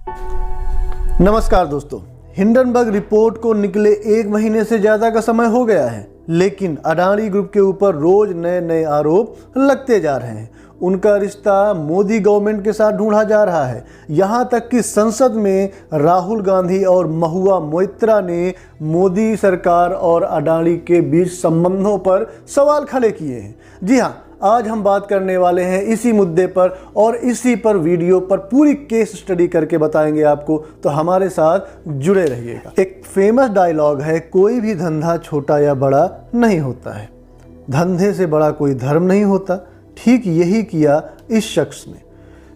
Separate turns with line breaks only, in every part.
नमस्कार दोस्तों, Hindenburg report को निकले 1 महीने से ज़्यादा का समय हो गया है, लेकिन अडानी ग्रुप के ऊपर रोज नए नए आरोप लगते जा रहे हैं। उनका रिश्ता मोदी गवर्नमेंट के साथ ढूंढा जा रहा है। यहाँ तक कि संसद में राहुल गांधी और महुआ मोइत्रा ने मोदी सरकार और अडानी के बीच संबंधों पर सवाल खड़े किए हैं। जी हाँ, आज हम बात करने वाले हैं इसी मुद्दे पर और इसी पर वीडियो पर पूरी केस स्टडी करके बताएंगे आपको, तो हमारे साथ जुड़े रहिएगा। एक फेमस डायलॉग है, कोई भी धंधा छोटा या बड़ा नहीं होता है, धंधे से बड़ा कोई धर्म नहीं होता। ठीक यही किया इस शख्स ने।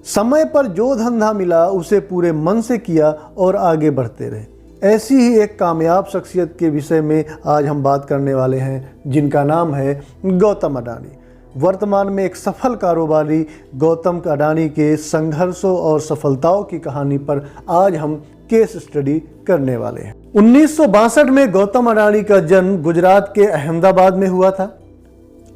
समय पर जो धंधा मिला उसे पूरे मन से किया और आगे बढ़ते रहे। ऐसी ही एक कामयाब शख्सियत के विषय में आज हम बात करने वाले हैं, जिनका नाम है गौतम अडानी। वर्तमान में एक सफल कारोबारी गौतम अडानी के संघर्षों और सफलताओं की कहानी पर आज हम केस स्टडी करने वाले हैं। 1962 में गौतम अडानी का जन्म गुजरात के अहमदाबाद में हुआ था।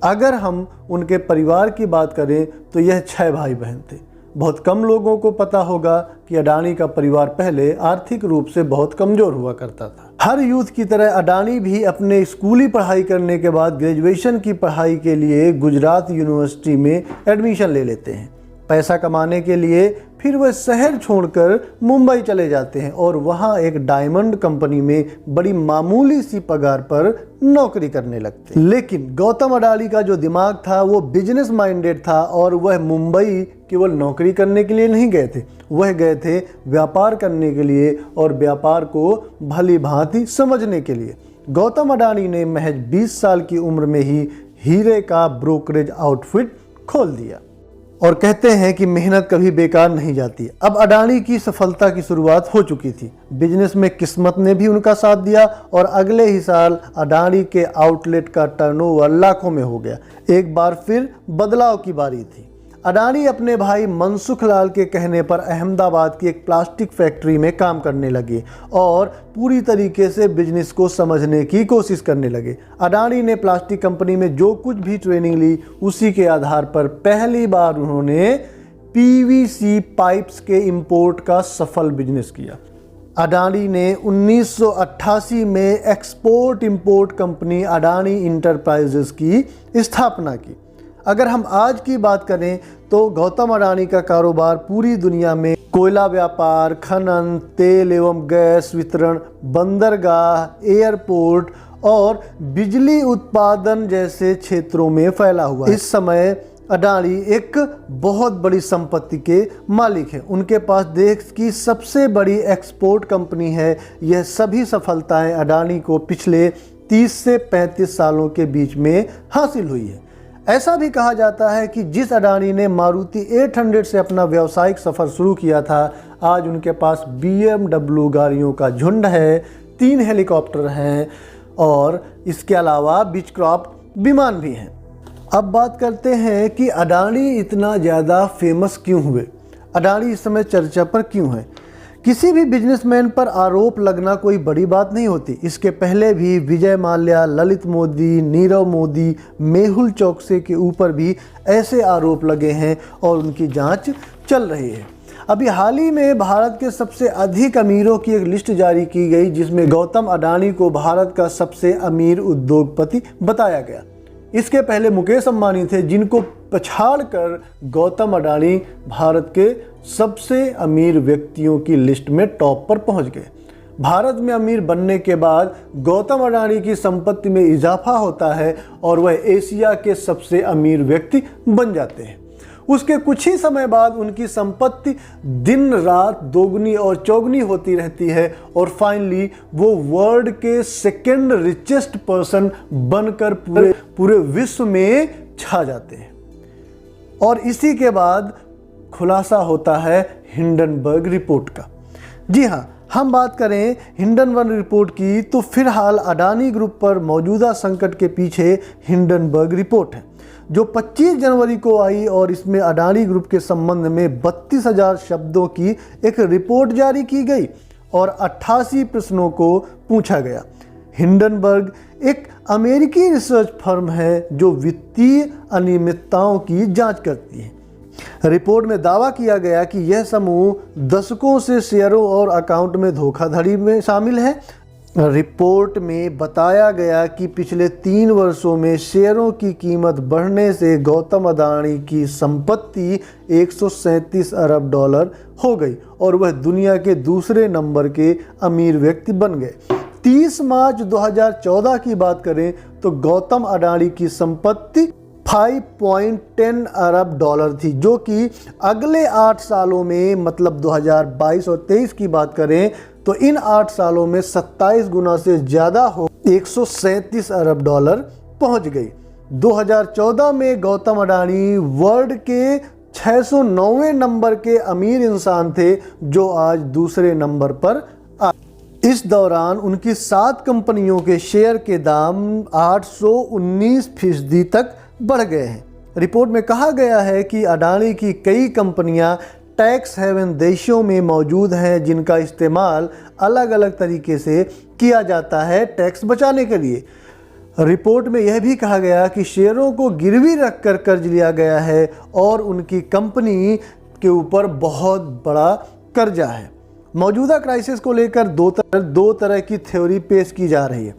अगर हम उनके परिवार की बात करें तो यह 6 भाई बहन थे। बहुत कम लोगों को पता होगा कि अडानी का परिवार पहले आर्थिक रूप से बहुत कमज़ोर हुआ करता था। हर यूथ की तरह अडानी भी अपने स्कूली पढ़ाई करने के बाद ग्रेजुएशन की पढ़ाई के लिए गुजरात यूनिवर्सिटी में एडमिशन ले लेते हैं। पैसा कमाने के लिए फिर वह शहर छोड़कर मुंबई चले जाते हैं और वहाँ एक डायमंड कंपनी में बड़ी मामूली सी पगार पर नौकरी करने लगते हैं। लेकिन गौतम अडानी का जो दिमाग था वो बिजनेस माइंडेड था और वह मुंबई केवल नौकरी करने के लिए नहीं गए थे, वह गए थे व्यापार करने के लिए और व्यापार को भली भांति समझने के लिए। गौतम अडानी ने महज 20 साल की उम्र में ही हीरे का ब्रोकरेज आउटफिट खोल दिया और कहते हैं कि मेहनत कभी बेकार नहीं जाती। अब अडानी की सफलता की शुरुआत हो चुकी थी। बिजनेस में किस्मत ने भी उनका साथ दिया और अगले ही साल अडानी के आउटलेट का टर्नओवर लाखों में हो गया। एक बार फिर बदलाव की बारी थी। अडानी अपने भाई मनसुख लाल के कहने पर अहमदाबाद की एक प्लास्टिक फैक्ट्री में काम करने लगे और पूरी तरीके से बिजनेस को समझने की कोशिश करने लगे। अडानी ने प्लास्टिक कंपनी में जो कुछ भी ट्रेनिंग ली उसी के आधार पर पहली बार उन्होंने पीवीसी पाइप्स के इंपोर्ट का सफल बिजनेस किया। अडानी ने 1988 में export import company Adani enterprises की स्थापना की। अगर हम आज की बात करें तो गौतम अडानी का कारोबार पूरी दुनिया में कोयला व्यापार, खनन, तेल एवं गैस वितरण, बंदरगाह, एयरपोर्ट और बिजली उत्पादन जैसे क्षेत्रों में फैला हुआ है। इस समय अडानी एक बहुत बड़ी संपत्ति के मालिक हैं। उनके पास देश की सबसे बड़ी एक्सपोर्ट कंपनी है। यह सभी सफलताएं अडानी को पिछले 30 से 35 सालों के बीच में हासिल हुई है। ऐसा भी कहा जाता है कि जिस अडानी ने मारुति 800 से अपना व्यावसायिक सफ़र शुरू किया था, आज उनके पास BMW गाड़ियों का झुंड है, 3 हेलीकॉप्टर हैं और इसके अलावा बीचक्राफ्ट विमान भी हैं। अब बात करते हैं कि अडानी इतना ज़्यादा फेमस क्यों हुए, अडानी इस समय चर्चा पर क्यों है। किसी भी बिजनेसमैन पर आरोप लगना कोई बड़ी बात नहीं होती। इसके पहले भी विजय माल्या, ललित मोदी, नीरव मोदी, मेहुल चोकसी के ऊपर भी ऐसे आरोप लगे हैं और उनकी जांच चल रही है। अभी हाल ही में भारत के सबसे अधिक अमीरों की एक लिस्ट जारी की गई, जिसमें गौतम अडानी को भारत का सबसे अमीर उद्योगपति बताया गया। इसके पहले मुकेश अंबानी थे, जिनको पछाड़कर गौतम अडानी भारत के सबसे अमीर व्यक्तियों की लिस्ट में टॉप पर पहुंच गए। भारत में अमीर बनने के बाद गौतम अडानी की संपत्ति में इजाफा होता है और वह एशिया के सबसे अमीर व्यक्ति बन जाते हैं। उसके कुछ ही समय बाद उनकी संपत्ति दिन रात दोगुनी और चौगुनी होती रहती है और फाइनली वो वर्ल्ड के सेकंड रिचेस्ट पर्सन बनकर पूरे विश्व में छा जाते हैं। और इसी के बाद खुलासा होता है हिंडनबर्ग रिपोर्ट का। जी हाँ, हम बात करें हिंडनबर्ग रिपोर्ट की तो फिलहाल अडानी ग्रुप पर मौजूदा संकट के पीछे हिंडनबर्ग रिपोर्ट है, जो 25 जनवरी को आई और इसमें अडानी ग्रुप के संबंध में 32,000 शब्दों की एक रिपोर्ट जारी की गई और 88 प्रश्नों को पूछा गया। हिंडनबर्ग एक अमेरिकी रिसर्च फर्म है जो वित्तीय अनियमितताओं की जांच करती है। रिपोर्ट में दावा किया गया कि यह समूह दशकों से शेयरों और अकाउंट में धोखाधड़ी में शामिल है। रिपोर्ट में बताया गया कि पिछले 3 वर्षों में शेयरों की कीमत बढ़ने से गौतम अडानी की संपत्ति 137 अरब डॉलर हो गई और वह दुनिया के दूसरे नंबर के अमीर व्यक्ति बन गए। 30 मार्च 2014 की बात करें तो गौतम अडानी की संपत्ति 5.10 अरब डॉलर थी, जो कि अगले 8 सालों में मतलब 2022 और 23 की बात करें तो इन 8 सालों में 27 गुना से ज़्यादा हो 137 अरब डॉलर पहुंच गई। 2014 में गौतम अडानी वर्ल्ड के 609वें नंबर के अमीर इंसान थे, जो आज दूसरे नंबर पर आ। इस दौरान उनकी 7 कंपनियों के शेयर के दाम 819% तक बढ़ गए हैं। रिपोर्ट में कहा गया है कि अडानी की कई कंपनियां टैक्स हेवन देशों में मौजूद हैं, जिनका इस्तेमाल अलग अलग तरीके से किया जाता है टैक्स बचाने के लिए। रिपोर्ट में यह भी कहा गया कि शेयरों को गिरवी रखकर कर्ज लिया गया है और उनकी कंपनी के ऊपर बहुत बड़ा कर्जा है। मौजूदा क्राइसिस को लेकर दो तरह की थ्योरी पेश की जा रही है।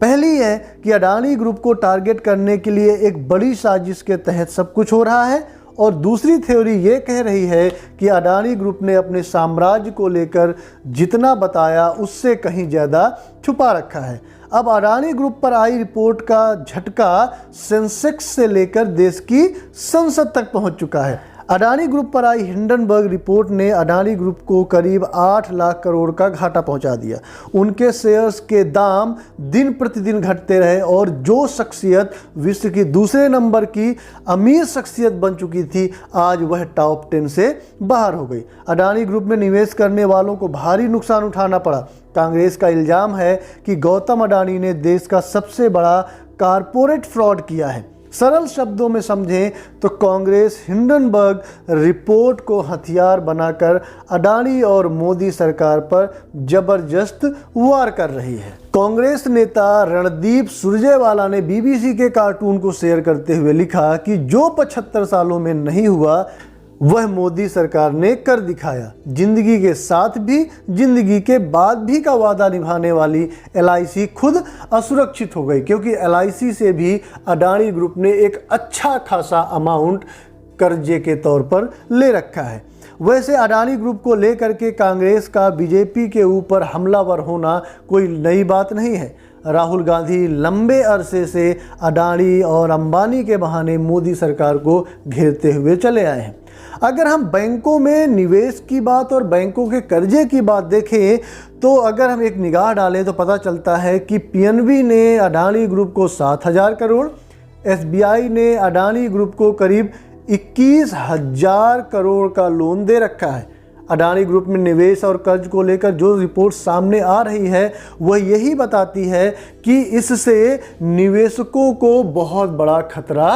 पहली है कि अडानी ग्रुप को टारगेट करने के लिए एक बड़ी साजिश के तहत सब कुछ हो रहा है, और दूसरी थ्योरी ये कह रही है कि अडानी ग्रुप ने अपने साम्राज्य को लेकर जितना बताया उससे कहीं ज़्यादा छुपा रखा है। अब अडानी ग्रुप पर आई रिपोर्ट का झटका सेंसेक्स से लेकर देश की संसद तक पहुंच चुका है। अडानी ग्रुप पर आई हिंडनबर्ग रिपोर्ट ने अडानी ग्रुप को करीब 8 लाख करोड़ का घाटा पहुंचा दिया। उनके शेयर्स के दाम दिन प्रतिदिन घटते रहे और जो शख्सियत विश्व की दूसरे नंबर की अमीर शख्सियत बन चुकी थी, आज वह टॉप 10 से बाहर हो गई। अडानी ग्रुप में निवेश करने वालों को भारी नुकसान उठाना पड़ा। कांग्रेस का इल्ज़ाम है कि गौतम अडानी ने देश का सबसे बड़ा कारपोरेट फ्रॉड किया है। सरल शब्दों में समझें तो कांग्रेस हिंडनबर्ग रिपोर्ट को हथियार बनाकर अडानी और मोदी सरकार पर जबरदस्त वार कर रही है। कांग्रेस नेता रणदीप सुरजेवाला ने बीबीसी के कार्टून को शेयर करते हुए लिखा कि जो 75 सालों में नहीं हुआ वह मोदी सरकार ने कर दिखाया। जिंदगी के साथ भी जिंदगी के बाद भी का वादा निभाने वाली LIC खुद असुरक्षित हो गई, क्योंकि LIC से भी अडानी ग्रुप ने एक अच्छा खासा अमाउंट कर्जे के तौर पर ले रखा है। वैसे अडानी ग्रुप को लेकर के कांग्रेस का बीजेपी के ऊपर हमलावर होना कोई नई बात नहीं है। राहुल गांधी लंबे अरसे से अडानी और अंबानी के बहाने मोदी सरकार को घेरते हुए चले आए हैं। अगर हम बैंकों में निवेश की बात और बैंकों के कर्जे की बात देखें तो अगर हम एक निगाह डालें तो पता चलता है कि PNB ने अडानी ग्रुप को 7,000 करोड़, SBI ने अडानी ग्रुप को करीब 21,000 करोड़ का लोन दे रखा है। अडानी ग्रुप में निवेश और कर्ज को लेकर जो रिपोर्ट सामने आ रही है वह यही बताती है कि इससे निवेशकों को बहुत बड़ा खतरा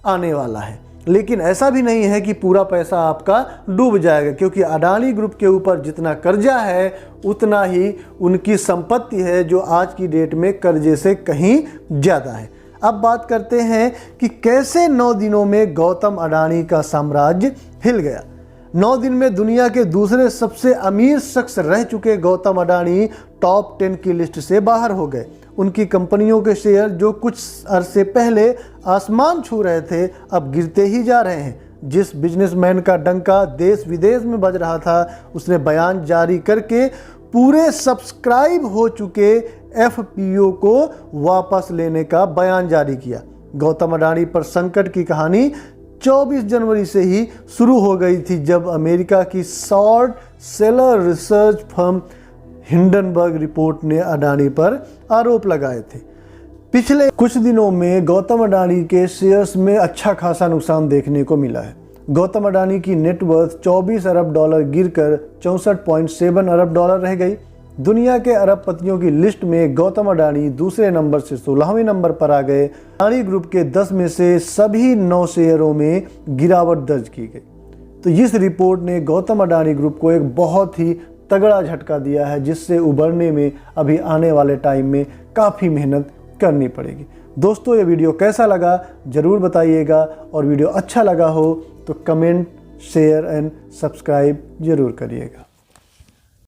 आने वाला है। लेकिन ऐसा भी नहीं है कि पूरा पैसा आपका डूब जाएगा, क्योंकि अडानी ग्रुप के ऊपर जितना कर्जा है उतना ही उनकी संपत्ति है, जो आज की डेट में कर्जे से कहीं ज़्यादा है। अब बात करते हैं कि कैसे 9 दिनों में गौतम अडानी का साम्राज्य हिल गया। 9 दिन में दुनिया के दूसरे सबसे अमीर शख्स रह चुके गौतम अडानी टॉप 10 की लिस्ट से बाहर हो गए। उनकी कंपनियों के शेयर जो कुछ अरसे पहले आसमान छू रहे थे, अब गिरते ही जा रहे हैं। जिस बिजनेसमैन का डंका देश विदेश में बज रहा था, उसने बयान जारी करके पूरे सब्सक्राइब हो चुके FPO को वापस लेने का बयान जारी किया। गौतम अडानी पर संकट की कहानी 24 जनवरी से ही शुरू हो गई थी, जब अमेरिका की short seller research firm Hindenburg report ने अडानी पर आरोप लगाए थे। पिछले कुछ दिनों में गौतम अडानी के शेयर्स में अच्छा खासा नुकसान देखने को मिला है। गौतम अडानी की नेटवर्थ 24 अरब डॉलर गिरकर 64.7 अरब डॉलर रह गई। दुनिया के अरबपतियों की लिस्ट में गौतम अडानी दूसरे नंबर से 16वें नंबर पर आ गए। अडानी ग्रुप के 10 में से सभी 9 शेयरों में गिरावट दर्ज की गई। तो इस रिपोर्ट ने गौतम अडानी ग्रुप को एक बहुत ही तगड़ा झटका दिया है, जिससे उभरने में अभी आने वाले टाइम में काफ़ी मेहनत करनी पड़ेगी। दोस्तों, ये वीडियो कैसा लगा ज़रूर बताइएगा, और वीडियो अच्छा लगा हो तो कमेंट शेयर एंड सब्सक्राइब जरूर करिएगा।